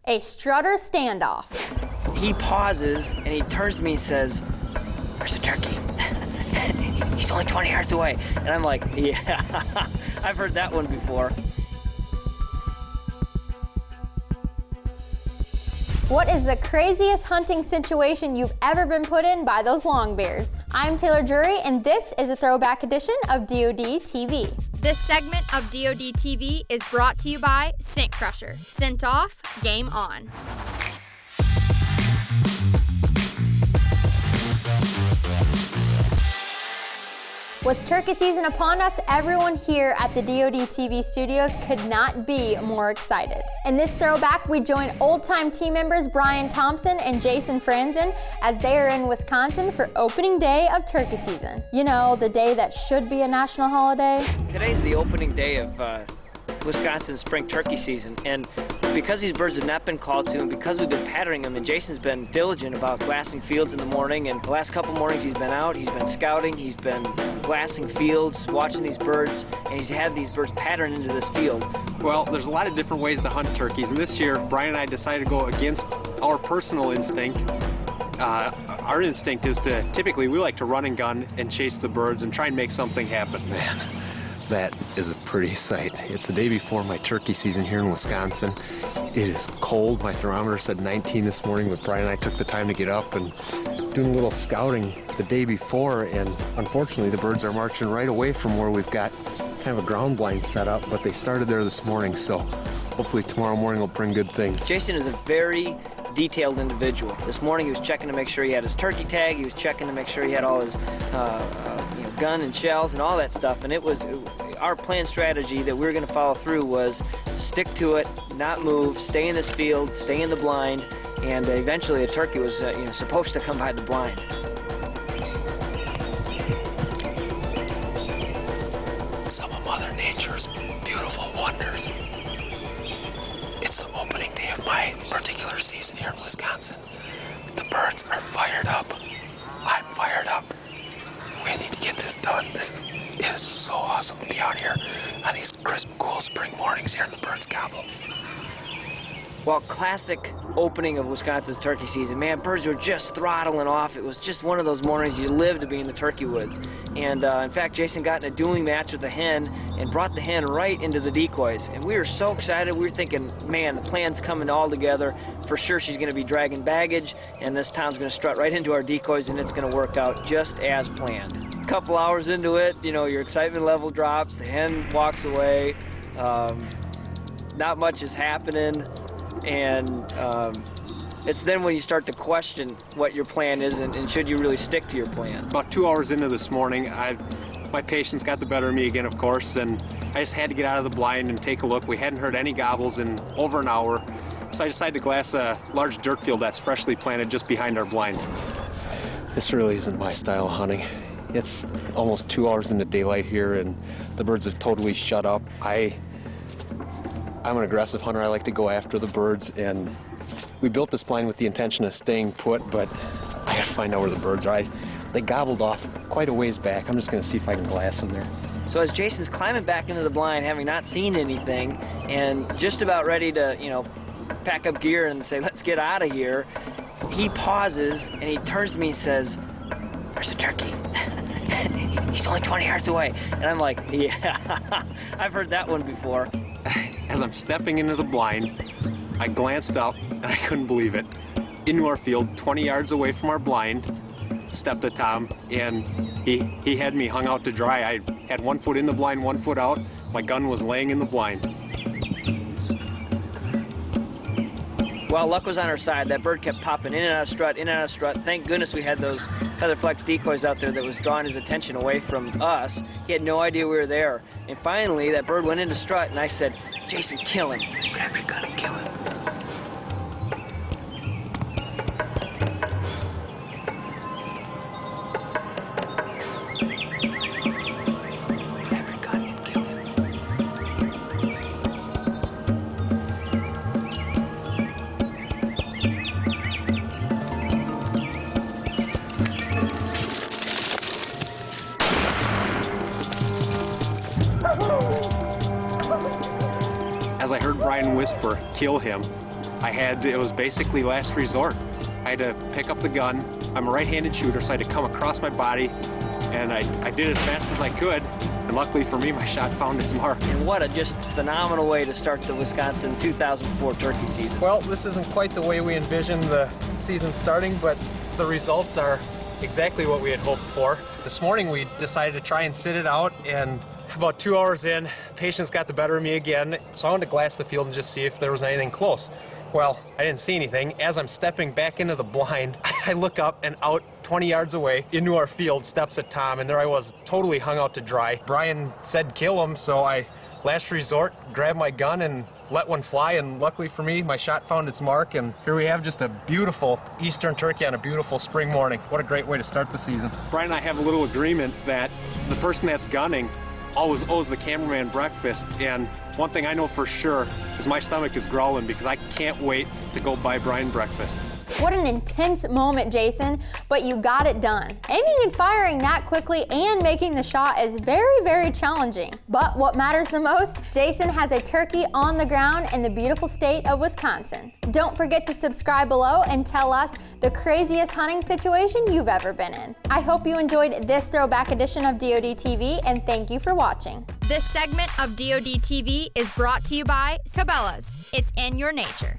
A Strutter Standoff. He pauses and he turns to me and says, "Where's the turkey?" He's only 20 yards away. And I'm like, yeah, I've heard that one before. What is the craziest hunting situation you've ever been put in by those longbeards? I'm Taylor Drury, and this is a throwback edition of DoD TV. This segment of DoD TV is brought to you by Scent Crusher. Scent off, game on. With turkey season upon us, everyone here at the DoD TV studios could not be more excited. In this throwback, we join old-time team members Brian Thompson and Jason Franzen as they are in Wisconsin for opening day of turkey season. You know, the day that should be a national holiday. Today's the opening day of Wisconsin spring turkey season, and because these birds have not been called to, and because we've been patterning them, and Jason's been diligent about glassing fields in the morning, and the last couple mornings he's been out, he's been scouting, he's been glassing fields, watching these birds, and he's had these birds pattern into this field. Well, there's a lot of different ways to hunt turkeys, and this year, Brian and I decided to go against our personal instinct. Our instinct is to, typically, we like to run and gun and chase the birds and try and make something happen. Man, that is a pretty sight. It's the day before my turkey season here in Wisconsin. It is cold. My thermometer said 19 this morning, but Brian and I took the time to get up and doing a little scouting the day before, and unfortunately the birds are marching right away from where we've got kind of a ground blind set up, but they started there this morning, so hopefully tomorrow morning will bring good things. Jason is a very detailed individual. This morning he was checking to make sure he had his turkey tag, he was checking to make sure he had all his gun and shells and all that stuff, and it was our planned strategy that we were going to follow through was stick to it, not move, stay in this field, stay in the blind, and eventually a turkey was supposed to come by the blind. Some of Mother Nature's beautiful wonders. It's the opening day of my particular season here in Wisconsin. The birds are fired up. I'm fired up. We need to get this done. It is so awesome to be out here on these crisp, cool spring mornings here in the birds gobble. Well, classic opening of Wisconsin's turkey season. Man, birds were just throttling off. It was just one of those mornings you live to be in the turkey woods. And in fact, Jason got in a dueling match with the hen and brought the hen right into the decoys. And we were so excited. We were thinking, man, the plan's coming all together. For sure she's going to be dragging baggage, and this town's going to strut right into our decoys, and it's going to work out just as planned. A couple hours into it, your excitement level drops. The hen walks away. Not much is happening. And it's then when you start to question what your plan is and should you really stick to your plan. About 2 hours into this morning, my patience got the better of me again, of course, and I just had to get out of the blind and take a look. We hadn't heard any gobbles in over an hour, so I decided to glass a large dirt field that's freshly planted just behind our blind. This really isn't my style of hunting. It's almost 2 hours into daylight here, and the birds have totally shut up. I'm an aggressive hunter. I like to go after the birds, and we built this blind with the intention of staying put, but I gotta find out where the birds are. They gobbled off quite a ways back. I'm just gonna see if I can glass them there. So as Jason's climbing back into the blind, having not seen anything, and just about ready to, pack up gear and say, let's get out of here, he pauses and he turns to me and says, "Where's the turkey?" He's only 20 yards away. And I'm like, yeah, I've heard that one before. As I'm stepping into the blind, I glanced up and I couldn't believe it. Into our field, 20 yards away from our blind, stepped a Tom, and he had me hung out to dry. I had 1 foot in the blind, 1 foot out. My gun was laying in the blind. Well, luck was on our side. That bird kept popping in and out of strut, in and out of strut. Thank goodness we had those feather flex decoys out there that was drawing his attention away from us. He had no idea we were there. And finally, that bird went into strut, and I said, "Jason, kill him. Grab your gun and kill him." Grab your gun and kill him. As I heard Brian whisper, "Kill him," it was basically last resort. I had to pick up the gun. I'm a right-handed shooter, so I had to come across my body, and I did it as fast as I could, and luckily for me, my shot found its mark. And what a just phenomenal way to start the Wisconsin 2004 turkey season. Well, this isn't quite the way we envisioned the season starting, but the results are exactly what we had hoped for. This morning we decided to try and sit it out, and about 2 hours in, patience got the better of me again, so I wanted to glass the field and just see if there was anything close. Well, I didn't see anything. As I'm stepping back into the blind, I look up, and out 20 yards away into our field steps a Tom, and there I was, totally hung out to dry. Brian said kill him, so I, last resort, grabbed my gun and let one fly, and luckily for me, my shot found its mark, and here we have just a beautiful eastern turkey on a beautiful spring morning. What a great way to start the season. Brian and I have a little agreement that the person that's gunning always owes the cameraman breakfast, and one thing I know for sure is my stomach is growling because I can't wait to go buy Brian breakfast. What an intense moment, Jason, but you got it done. Aiming and firing that quickly and making the shot is very, very challenging. But what matters the most, Jason has a turkey on the ground in the beautiful state of Wisconsin. Don't forget to subscribe below and tell us the craziest hunting situation you've ever been in. I hope you enjoyed this throwback edition of DoD TV, and thank you for watching. This segment of DoD TV is brought to you by Cabela's. It's in your nature.